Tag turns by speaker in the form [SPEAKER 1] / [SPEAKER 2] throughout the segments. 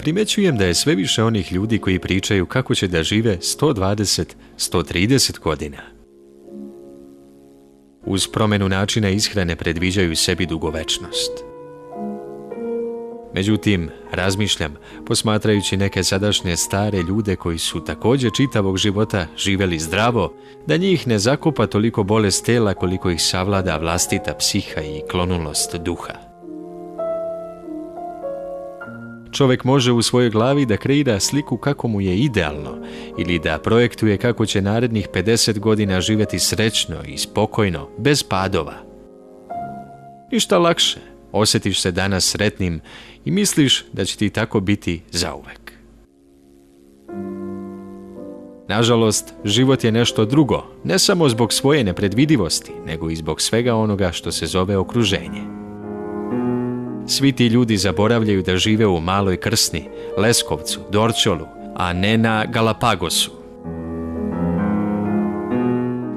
[SPEAKER 1] primjećujem da je sve više onih ljudi koji pričaju kako će da žive 120, 130 godina. Uz promjenu načina ishrane predviđaju sebi dugovečnost. Međutim, razmišljam, posmatrajući neke sadašnje stare ljude koji su također čitavog života živjeli zdravo, da njih ne zakupa toliko bolest tela koliko ih savlada vlastita psiha i klonulost duha. Čovjek može u svojoj glavi da kreira sliku kako mu je idealno ili da projektuje kako će narednih 50 godina živjeti srećno i spokojno, bez padova. Ništa lakše, osjetiš se danas sretnim i misliš da će ti tako biti zauvek. Nažalost, život je nešto drugo, ne samo zbog svoje nepredvidivosti, nego i zbog svega onoga što se zove okruženje. Svi ti ljudi zaboravljaju da žive u Maloj Krsni, Leskovcu, Dorćolu, a ne na Galapagosu.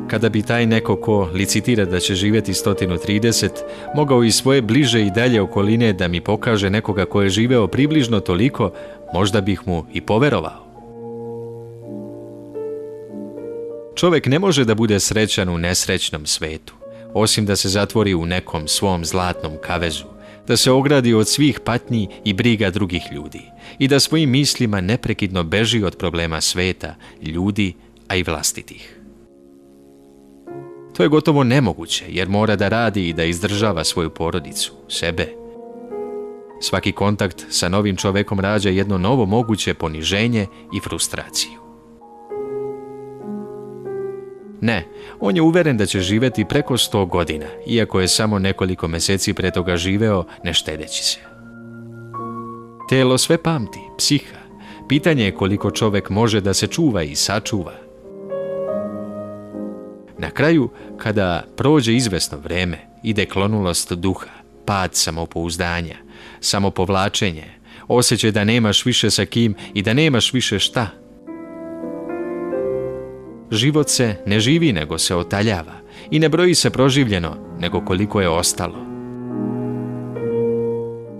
[SPEAKER 1] Kada bi taj neko ko licitira da će živjeti 130, mogao iz svoje bliže i dalje okoline da mi pokaže nekoga ko je živeo približno toliko, možda bih mu i poverovao. Čovjek ne može da bude srećan u nesrećnom svetu, osim da se zatvori u nekom svom zlatnom kavezu, da se ogradi od svih patnji i briga drugih ljudi i da svojim mislima neprekidno beži od problema sveta, ljudi, a i vlastitih. To je gotovo nemoguće, jer mora da radi i da izdržava svoju porodicu, sebe. Svaki kontakt sa novim čovekom rađa jedno novo moguće poniženje i frustraciju. Ne, on je uveren da će živjeti preko 100 godina, iako je samo nekoliko mjeseci pre toga živeo ne štedeći se. Telo sve pamti, psiha. Pitanje je koliko čovjek može da se čuva i sačuva. Na kraju, kada prođe izvesno vreme, ide klonulost duha, pad samopouzdanja, samopovlačenje, osjećaj da nemaš više sa kim i da nemaš više šta. Život se ne živi nego se otaljava i ne broji se proživljeno nego koliko je ostalo.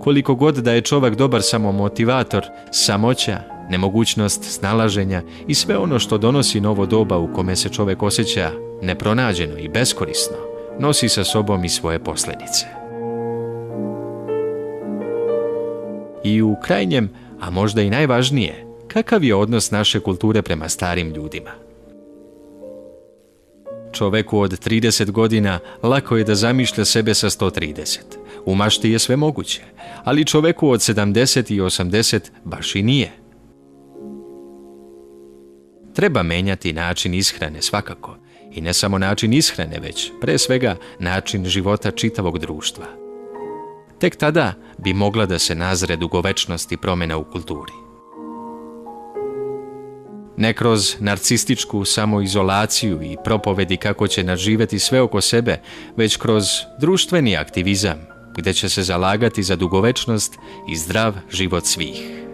[SPEAKER 1] Koliko god da je čovjek dobar samomotivator, samoća, nemogućnost snalaženja i sve ono što donosi novo doba u kome se čovjek osjeća nepronađeno i beskorisno, nosi sa sobom i svoje posljedice. I u krajnjem, a možda i najvažnije, kakav je odnos naše kulture prema starim ljudima? Čoveku od 30 godina lako je da zamišlja sebe sa 130. U mašti je sve moguće, ali čoveku od 70 i 80 baš i nije. Treba menjati način ishrane svakako, i ne samo način ishrane, već pre svega način života čitavog društva. Tek tada bi mogla da se nazre dugovečnost i promjena u kulturi. Ne kroz narcističku samoizolaciju i propovedi kako će nadživjeti sve oko sebe, već kroz društveni aktivizam, gdje će se zalagati za dugovečnost i zdrav život svih.